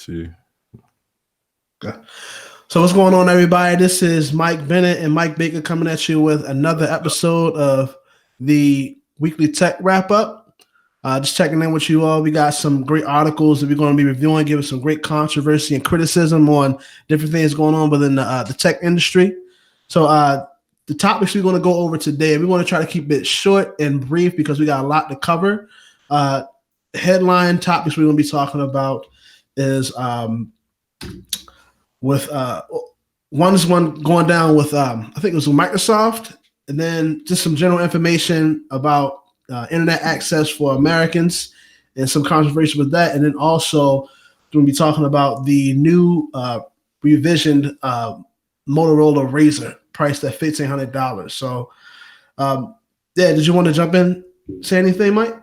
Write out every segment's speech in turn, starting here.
see. Okay. So what's going on, everybody? This is Mike Bennett and Mike Baker coming at you with another episode of the Weekly Tech Wrap Up. Just checking in with you all. We got some great articles that we're going to be reviewing, giving some great controversy and criticism on different things going on within the tech industry. So the topics we're going to go over today, we want to try to keep it short and brief because we got a lot to cover. Headline topics we're going to be talking about is with one going down with I think it was with Microsoft, and then just some general information about internet access for Americans and some controversy with that, and then also we're going to be talking about the new revisioned Motorola Razr priced at $1,500. So did you want to jump in, say anything, Mike?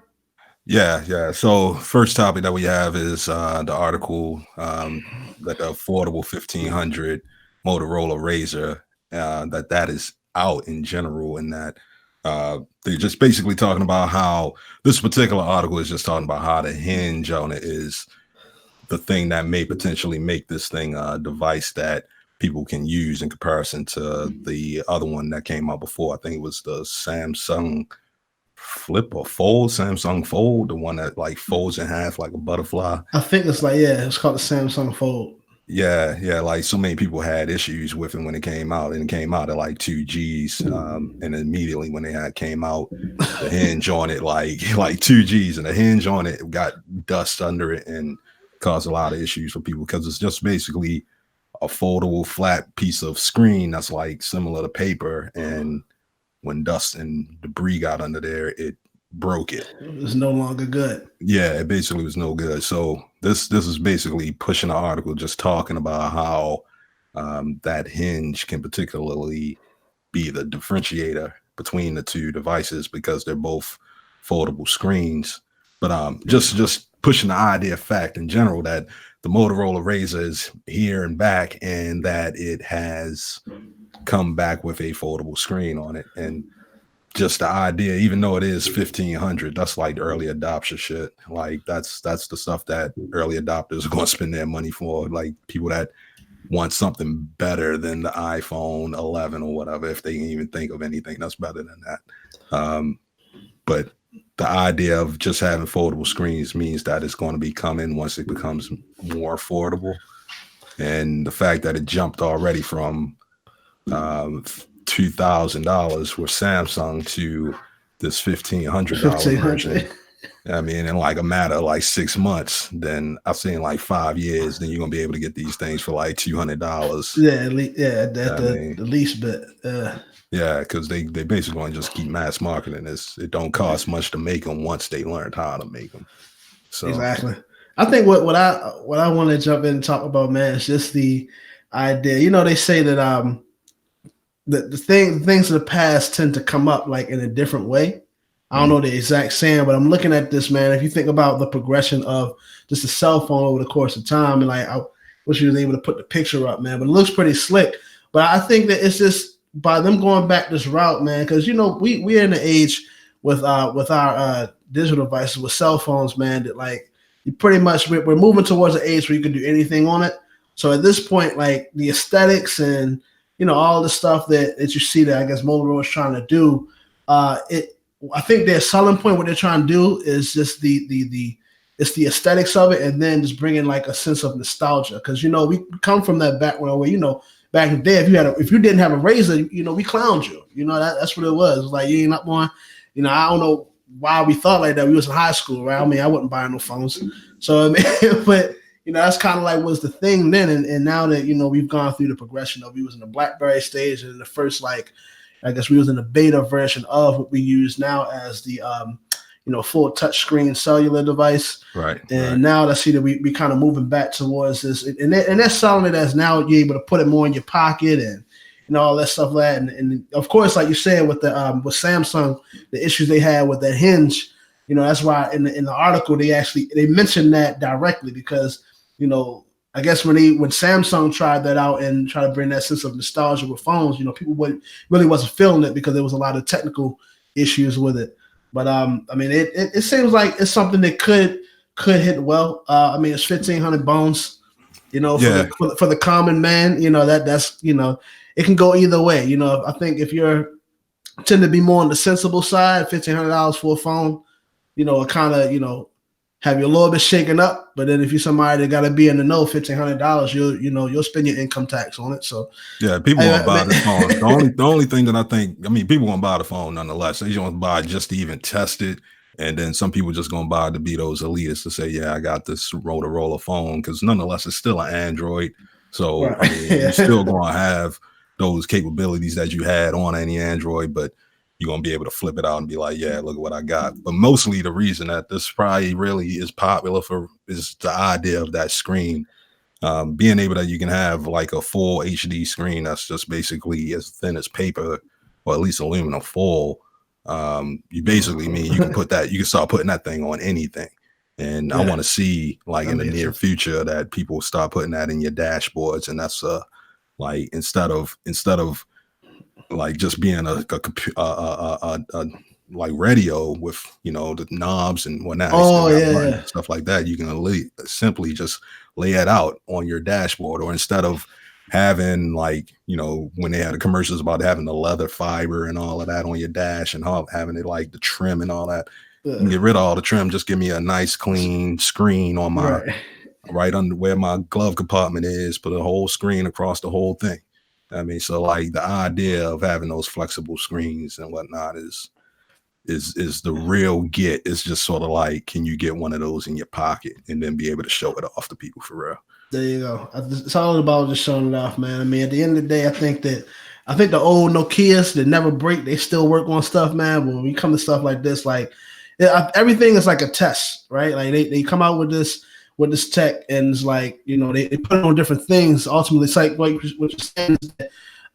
Yeah. So first topic that we have is the article that the affordable 1500 Motorola Razr that is out in general, and that they're just basically talking about how this particular article is just talking about how the hinge on it is the thing that may potentially make this thing a device that people can use in comparison to the other one that came out before. I think it was the Samsung Samsung Fold, the one that like folds in half like a butterfly. I think it's it's called the Samsung Fold. Yeah, like so many people had issues with it when it came out, and it came out at like 2 G's, and immediately when they came out, the hinge on it like 2 G's, and the hinge on it got dust under it and caused a lot of issues for people because it's just basically a foldable flat piece of screen that's like similar to paper, and when dust and debris got under there, it broke it. It was no longer good. Yeah, it basically was no good. So this is basically pushing an article just talking about how that hinge can particularly be the differentiator between the two devices because they're both foldable screens. But just pushing the idea of fact in general that the Motorola Razr is here and back, and that it has come back with a foldable screen on it. And just the idea, even though it is 1500, that's like early adopter shit. Like that's the stuff that early adopters are going to spend their money for, like people that want something better than the iPhone 11 or whatever, if they can even think of anything that's better than that. But the idea of just having foldable screens means that it's going to be coming once it becomes more affordable. And the fact that it jumped already from $2,000 with Samsung to this $1,500 version. I mean, in like a matter of like 6 months, then I've seen like 5 years, then you're gonna be able to get these things for like $200. Yeah, the least bit. Yeah, because they basically want to just keep mass marketing this. It don't cost much to make them once they learned how to make them. So exactly. I think what I want to jump in and talk about, man, is just the idea. You know, they say that the things of the past tend to come up like in a different way. I don't know the exact saying, but I'm looking at this, man. If you think about the progression of just a cell phone over the course of time, and like I wish you was able to put the picture up, man, but it looks pretty slick. But I think that it's just by them going back this route, man, because you know we're in the age with our digital devices, with cell phones, man, that like you pretty much we're moving towards an age where you can do anything on it. So at this point, like the aesthetics and you know all the stuff that you see that I guess Motorola is trying to do, I think their selling point, what they're trying to do is just it's the aesthetics of it, and then just bringing like a sense of nostalgia. Because you know we come from that background where you know back in the day, if you didn't have a Razr, you know we clowned you. You know that's what it was. It was like you ain't up on. You know I don't know why we thought like that. We was in high school, right? I mean I wasn't buying no phones, so I mean, but you know that's kind of like was the thing then, and now that you know we've gone through the progression of we was in the BlackBerry stage and the first like. I guess we was in the beta version of what we use now as the full touchscreen cellular device. Right. And now let's see that we kind of moving back towards this, and they're selling it as now you're able to put it more in your pocket and all that stuff like that. And of course, like you said with the with Samsung, the issues they had with that hinge, you know, that's why in the article they mentioned that directly because you know. I guess when Samsung tried that out and tried to bring that sense of nostalgia with phones, you know, people really wasn't feeling it because there was a lot of technical issues with it. But I mean, it seems like it's something that could hit well. I mean, it's 1,500 bones. You know, Yeah. for the common man, you know, that's you know, it can go either way. You know, I think if you're tend to be more on the sensible side, $1,500 for a phone, you know, it kind of, you know, have you a little bit shaken up. But then if you're somebody that got to be in the know, $1,500, you'll spend your income tax on it. So yeah, people won't buy this phone. The only thing that I think, I mean, people won't buy the phone nonetheless. They just want to buy just to even test it. And then some people just gonna buy it to be those elitists to say, yeah, I got this Motorola phone, because nonetheless it's still an Android. So right. I mean, you're still gonna have those capabilities that you had on any Android, but you're gonna be able to flip it out and be like, yeah, look at what I got. But mostly the reason that this probably really is popular for is the idea of that screen. Being able that you can have like a full HD screen that's just basically as thin as paper, or at least aluminum foil. You basically mean you can start putting that thing on anything. And Yeah. I want to see like in the near Amazing. future that people start putting that in your dashboards, and that's like instead of like just being a like radio with, you know, the knobs and whatnot, they still Oh got yeah, buttons yeah. and stuff like that. You can simply just lay it out on your dashboard, or instead of having, like, you know, when they had the commercials about having the leather fiber and all of that on your dash and having it like the trim and all that, you can get rid of all the trim. Just give me a nice clean screen on my right under where my glove compartment is, put a whole screen across the whole thing. I mean, so like the idea of having those flexible screens and whatnot is the real get. It's just sort of like, can you get one of those in your pocket and then be able to show it off to people for real? There you go. It's all about just showing it off, man. I mean, at the end of the day, I think the old Nokias that never break, they still work on stuff, man. But when we come to stuff like this, like everything is like a test, right? Like they come out with this tech, and it's like, you know, they put it on different things. Ultimately, it's like what you're saying,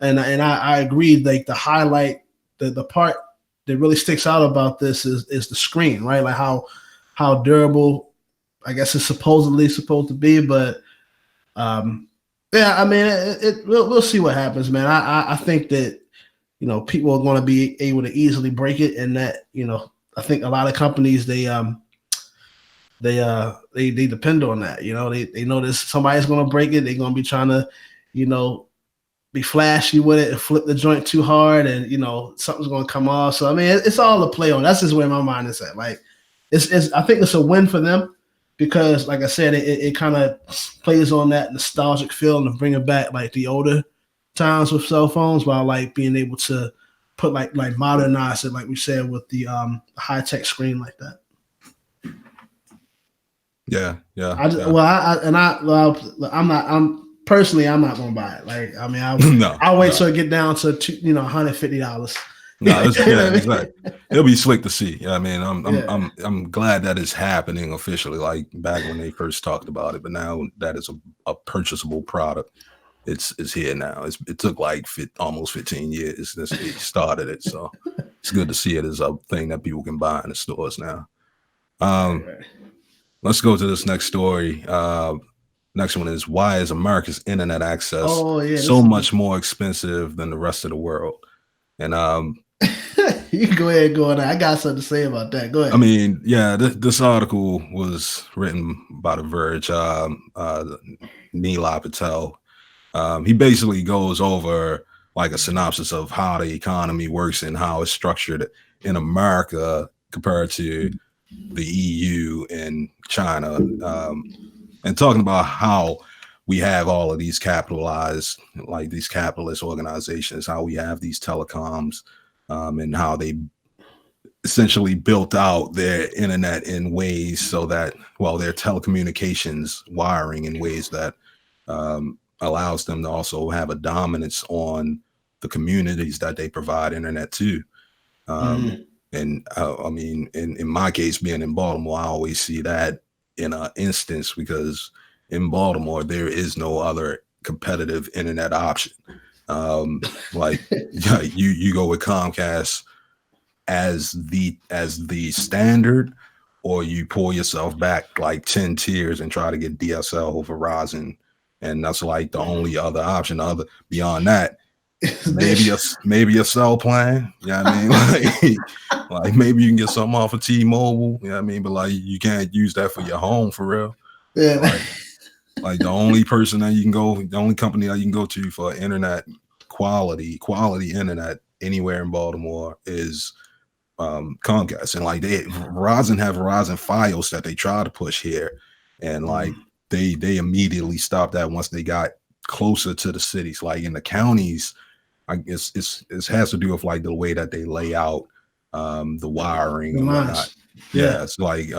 and I agree. Like the highlight, the part that really sticks out about this is the screen, right? Like how durable, I guess, it's supposedly supposed to be. But yeah, I mean, we'll see what happens, man. I think that, you know, people are going to be able to easily break it, and that, you know, I think a lot of companies they depend on that. You know, they know this somebody's going to break it. They're going to be trying to, you know, be flashy with it and flip the joint too hard, and, you know, something's going to come off. So I mean, it's all a play on. That's just where my mind is at. Like, it's I think it's a win for them, because, like I said, it kind of plays on that nostalgic feel and bring it back like the older times with cell phones, while like being able to put like modernize it, like we said, with the high tech screen like that. Yeah. I'm personally, I'm not gonna buy it. Like, I mean, I'll wait till it get down to $150. No, exactly. It'll be slick to see. I mean, I'm glad that it's happening officially, like back when they first talked about it. But now that it's a purchasable product, it's here now. It took like almost 15 years since they started it, so it's good to see it as a thing that people can buy in the stores now. Let's go to this next story. Next one is, why is America's internet access so much more expensive than the rest of the world? And you can go ahead and go on. I got something to say about that. Go ahead. I mean, yeah, this article was written by The Verge. Neil Patel. He basically goes over like a synopsis of how the economy works and how it's structured in America compared to the EU and China, and talking about how we have all of these capitalized, like these capitalist organizations, how we have these telecoms, and how they essentially built out their internet in ways so that, well, their telecommunications wiring in ways that allows them to also have a dominance on the communities that they provide internet to. And I mean, in my case, being in Baltimore, I always see that in an instance, because in Baltimore, there is no other competitive internet option. Like you go with Comcast as the standard, or you pull yourself back like 10 tiers and try to get DSL or Verizon, and that's like the only other option. Beyond that, maybe a cell plan. You know what I mean? like maybe you can get something off of T-Mobile. You know what I mean? But like, you can't use that for your home for real. Yeah. Like the only person that you can go, the only company that you can go to for internet quality internet anywhere in Baltimore is Comcast. And like Verizon have Verizon Fios that they try to push here, and like they immediately stopped that once they got closer to the cities. Like in the counties, I guess it has to do with like the way that they lay out the wiring and whatnot. Yeah, it's like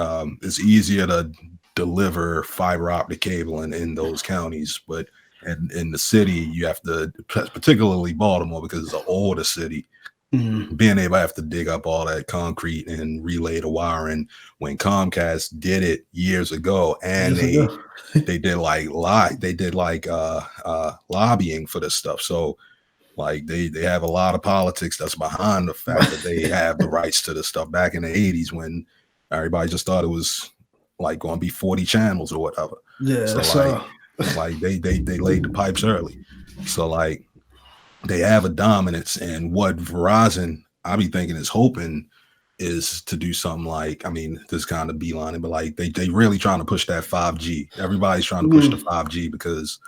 it's easier to deliver fiber optic cable in those counties, but in the city you have to, particularly Baltimore because it's an older city, being able to have to dig up all that concrete and relay the wiring. When Comcast did it years ago, and they did like lobbying for this stuff, so like they have a lot of politics that's behind the fact that they have the rights to this stuff. Back in the 80s when everybody just thought it was like going to be 40 channels or whatever. Yeah. So like they laid the pipes early. So like they have a dominance, and what Verizon, I be thinking, is hoping is to do something like, I mean, this kind of beelining, but like they really trying to push that 5G. Everybody's trying to push the 5G because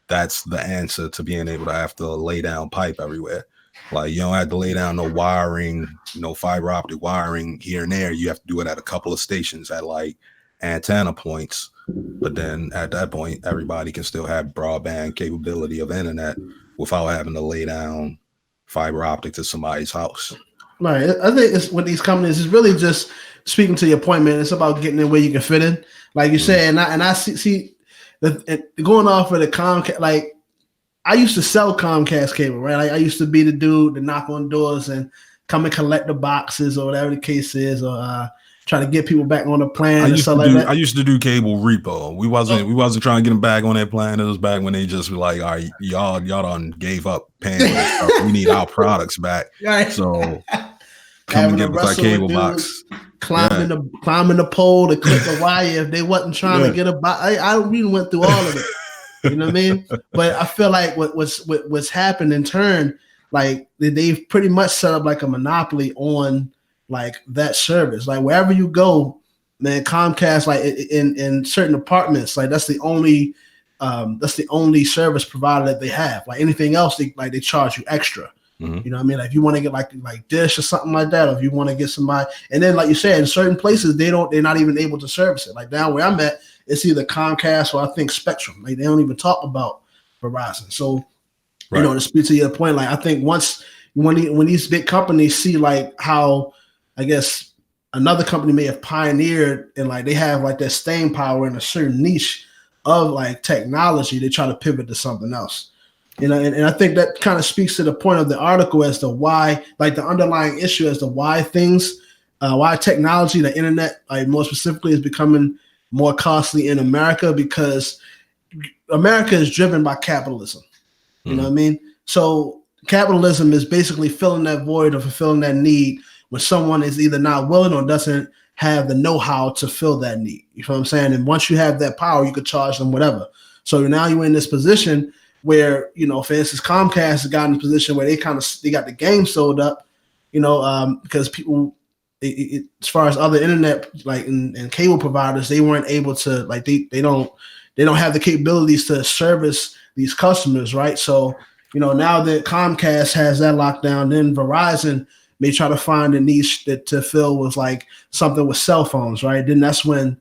that's the answer to being able to have to lay down pipe everywhere. Like you don't have to lay down no wiring, no fiber optic wiring here and there. You have to do it at a couple of stations at like antenna points. But then at that point, everybody can still have broadband capability of internet without having to lay down fiber optic to somebody's house. Right. I think it's with these companies, it's really just speaking to your point, man. It's about getting in where you can fit in. Like you said, and I see going off of the Comcast, like I used to sell Comcast cable, right? Like I used to be the dude to knock on doors and come and collect the boxes or whatever the case is, or try to get people back on the plan and stuff like that. I used to do cable repo. We wasn't trying to get them back on that plan. It was back when they just were like, all right, y'all done gave up paying for stuff. We need our products back. Right. So come and get us our cable box. Climbing the pole to clip the wire if they wasn't trying to get a box. I really went through all of it. You know what I mean? But I feel like what's happened in turn, like they've pretty much set up like a monopoly on like that service. Like wherever you go, man, Comcast, like in certain apartments, like that's the only service provider that they have. Like anything else, they charge you extra. You know what I mean? Like if you want to get like Dish or something like that, or if you want to get somebody, and then like you said, in certain places they're not even able to service it. Like down where I'm at, it's either Comcast or I think Spectrum. Like they don't even talk about Verizon. So you know, to speak to your point, like I think when these big companies see like how I guess another company may have pioneered and like they have like their staying power in a certain niche of like technology, they try to pivot to something else. You know, and I think that kind of speaks to the point of the article as to why, like the underlying issue as to why why technology, the internet, like more specifically, is becoming more costly in America, because America is driven by capitalism. You know what I mean? So capitalism is basically filling that void or fulfilling that need when someone is either not willing or doesn't have the know-how to fill that need. You know what I'm saying? And once you have that power, you could charge them whatever. So now you're in this position where, you know, for instance, Comcast has gotten in a position where they got the game sold up, you know, because people, as far as other internet like and cable providers, they weren't able to, like they don't have the capabilities to service these customers, right? So, you know, now that Comcast has that lockdown, then Verizon may try to find a niche to fill with like something with cell phones, right? Then that's when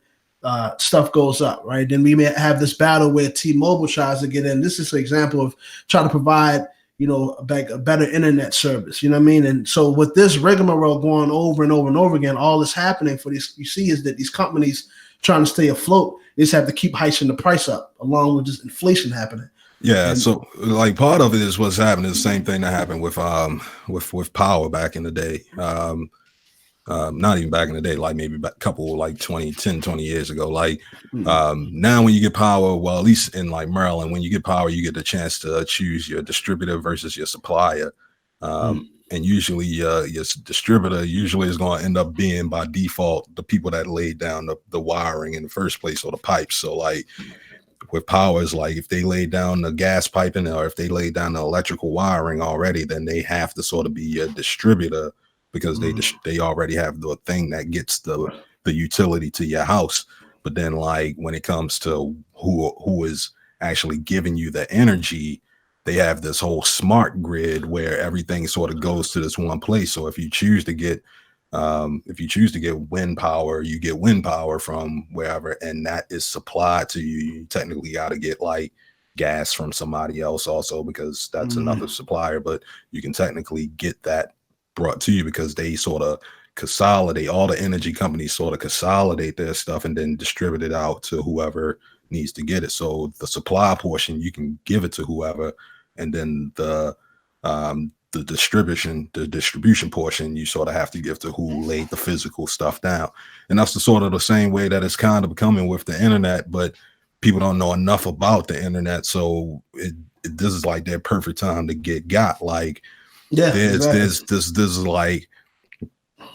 stuff goes up, right? Then we may have this battle where T-Mobile tries to get in. This is an example of trying to provide, you know, a better internet service, you know what I mean? And so with this rigmarole going over and over and over again, all that's happening for these, you see, is that these companies trying to stay afloat, they just have to keep hiking the price up along with just inflation happening. Yeah, so like part of it is what's happening. The same thing that happened with power back in the day. Not even back in the day, like maybe a couple, like 20 years ago. Like now when you get power, well, at least in like Maryland, when you get power, you get the chance to choose your distributor versus your supplier. And usually your distributor usually is going to end up being by default the people that laid down the wiring in the first place, or the pipes. So like with power, is like if they laid down the gas piping or if they laid down the electrical wiring already, then they have to sort of be your distributor, because they already have the thing that gets the utility to your house. But then like when it comes to who is actually giving you the energy, they have this whole smart grid where everything sort of goes to this one place. So if you choose to get wind power, you get wind power from wherever, and that is supplied to you. You technically got to get like gas from somebody else also, because that's another supplier, but you can technically get that brought to you because they sort of consolidate, all the energy companies sort of consolidate their stuff and then distribute it out to whoever needs to get it. So the supply portion, you can give it to whoever, and then the distribution portion, you sort of have to give to who laid the physical stuff down. And that's the sort of the same way that it's kind of becoming with the internet, but people don't know enough about the internet. So this is like their perfect time to get got. Like, this is like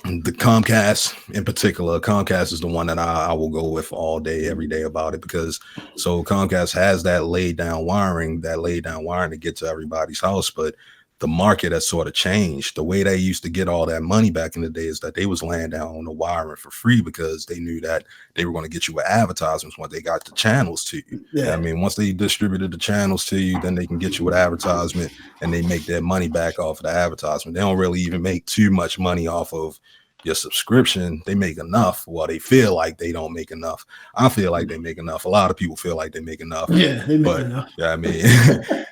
the Comcast in particular. Comcast is the one that I will go with all day, every day about it, because so Comcast has that laid down wiring to get to everybody's house, but the market has sort of changed. The way they used to get all that money back in the day is that they was laying down on the wiring for free because they knew that they were going to get you with advertisements once they got the channels to you. I mean, once they distributed the channels to you, then they can get you with advertisement and they make their money back off of the advertisement. They don't really even make too much money off of your subscription. They make enough. Well, they feel like they don't make enough. I feel like they make enough. A lot of people feel like they make enough. Yeah, they make enough. Yeah, I mean,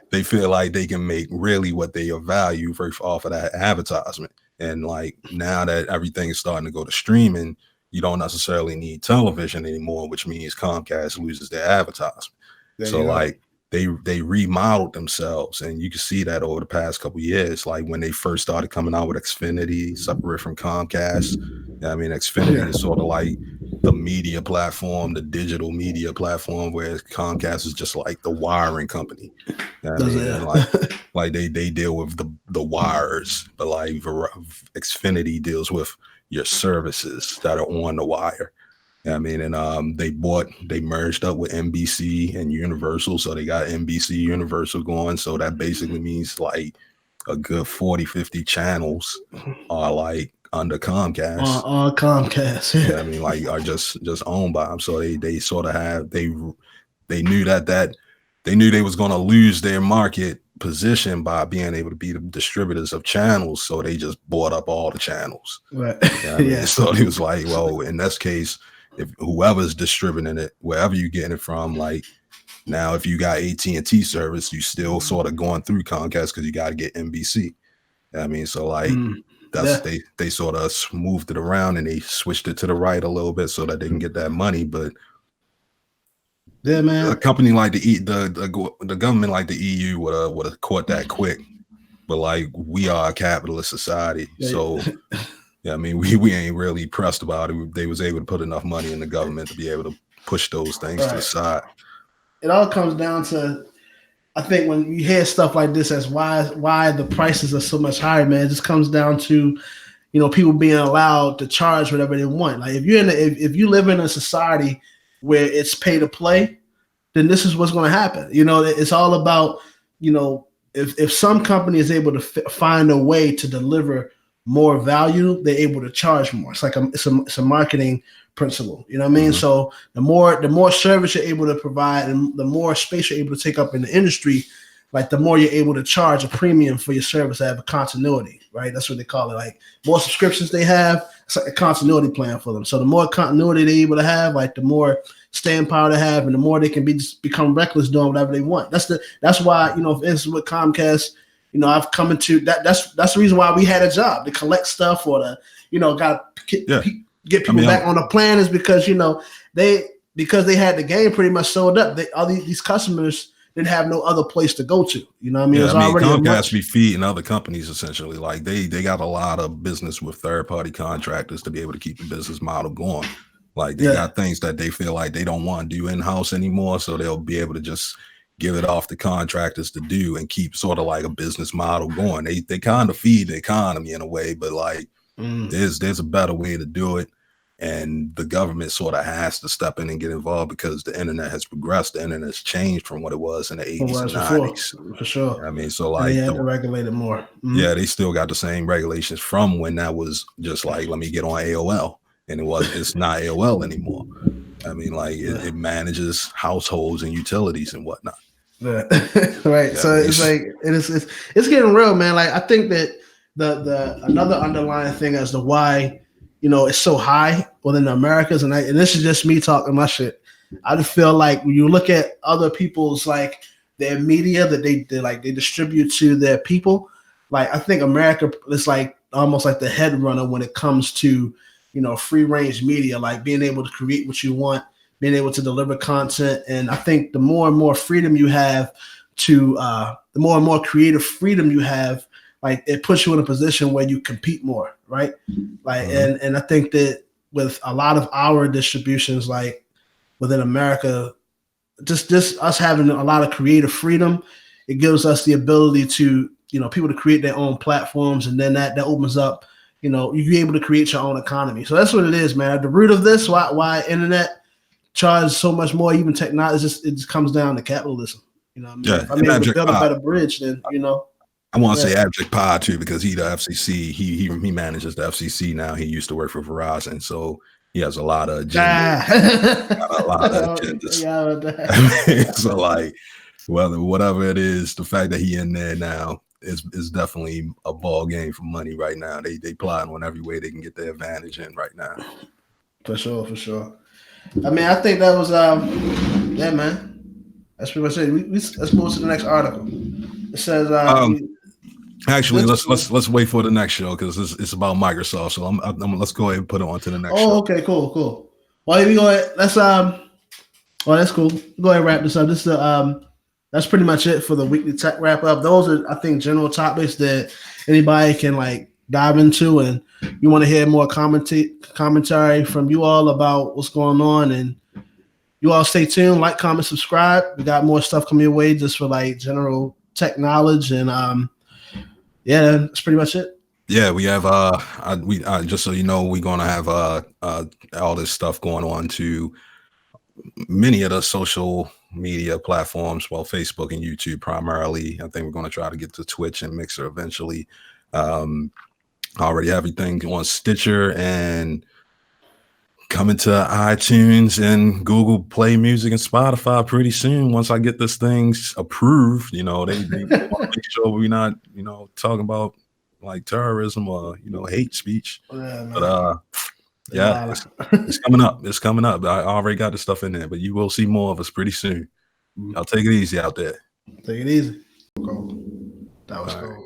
they feel like they can make really what they value off of that advertisement. And like now that everything is starting to go to streaming, you don't necessarily need television anymore, which means Comcast loses their advertisement. So like they remodeled themselves, and you can see that over the past couple of years. Like when they first started coming out with Xfinity, separate from Comcast. I mean, Xfinity is sort of like the media platform, the digital media platform, whereas Comcast is just like the wiring company. I mean, like they deal with the wires, but like Xfinity deals with your services that are on the wire. I mean, and they merged up with NBC and Universal, so they got NBC Universal going. So that basically means like a good 40-50 channels are like under Comcast. On Comcast, yeah. I mean, like are just owned by them. So they sort of have they knew that they knew they was going to lose their market position by being able to be the distributors of channels. So they just bought up all the channels. Right. I mean, so he was like, well, in this case, if whoever's distributing it, wherever you're getting it from, like now, if you got AT&T service, you still sort of going through Comcast because you got to get NBC. I mean, so like they sort of moved it around and they switched it to the right a little bit so that they can get that money. But yeah, man, a company like the government like the EU would have caught that quick. But like we are a capitalist society, so. Yeah, I mean, we ain't really pressed about it. They was able to put enough money in the government to be able to push those things to the side. It all comes down to, I think, when you hear stuff like this, as why the prices are so much higher, man. It just comes down to, people being allowed to charge whatever they want. Like if you live in a society where it's pay to play, then this is what's going to happen. It's all about, if some company is able to find a way to deliver more value, they're able to charge more. It's like it's a marketing principle. You know what I mean? So the more service you're able to provide and the more space you're able to take up in the industry, like the more you're able to charge a premium for your service to have a continuity, right? That's what they call it. Like more subscriptions they have, it's like a continuity plan for them. So the more continuity they're able to have, like the more staying power they have, and the more they can become reckless doing whatever they want. That's why, for instance, with Comcast, I've come into that. That's the reason why we had a job to collect stuff or to, got to get people back on the plan, is because they had the game pretty much sold up. All these customers didn't have no other place to go to. You know what I mean? Comcast be feeding other companies essentially. Like they got a lot of business with third party contractors to be able to keep the business model going. Like they got things that they feel like they don't want to do in house anymore, so they'll be able to just give it off to contractors to do and keep sort of like a business model going. They kind of feed the economy in a way, but like there's a better way to do it. And the government sort of has to step in and get involved because the internet has progressed. The internet has changed from what it was in the 80s and 90s. For sure. I mean, so like they had to regulate it more. Yeah, they still got the same regulations from when that was just like, let me get on AOL. And it's not AOL anymore. I mean, like it manages households and utilities and whatnot. Yeah. Right. Yeah, So it's like it's getting real, man. Like I think that the another underlying thing as to why it's so high within the Americas, and this is just me talking my shit. I just feel like when you look at other people's like their media that they distribute to their people, like I think America is like almost like the head runner when it comes to free range media, like being able to create what you want, being able to deliver content. And I think the more and more freedom you have the more and more creative freedom you have, like it puts you in a position where you compete more, right? Like, and I think that with a lot of our distributions, like within America, just us having a lot of creative freedom, it gives us the ability to, people to create their own platforms. And then that opens up, you're able to create your own economy. So that's what it is, man. At the root of this, why internet charge so much more, even technology, it just comes down to capitalism. You know what I mean? Yeah, if I'm able to build a better bridge, then I want to say Abject Pie too, because he the FCC, he manages the FCC now. He used to work for Verizon, so he has a lot of agendas. So like, whatever it is, the fact that he in there now is definitely a ball game for money right now. They plotting on every way they can get their advantage in right now. For sure. I mean, I think that was yeah, man. That's pretty much it. Let's move to the next article. It says actually let's wait for the next show because it's about Microsoft. So let's go ahead and put it on to the next show. Okay, cool. Well, we go ahead. Let's that's cool. Go ahead and wrap this up. This is that's pretty much it for the weekly tech wrap up. Those are, I think, general topics that anybody can like dive into, and you want to hear more commentary from you all about what's going on. And you all stay tuned, like, comment, subscribe. We got more stuff coming your way just for like general tech knowledge, and yeah, that's pretty much it. Yeah, we have just so you know, we're gonna have all this stuff going on to many of the social media platforms, well, Facebook and YouTube primarily. I think we're going to try to get to Twitch and Mixer eventually. Already have everything on Stitcher and coming to iTunes and Google Play Music and Spotify pretty soon. Once I get this things approved, they want to make sure we're not, talking about like terrorism or hate speech. But yeah, it's coming up. It's coming up. I already got the stuff in there, but you will see more of us pretty soon. I'll take it easy out there. Take it easy. That was cool.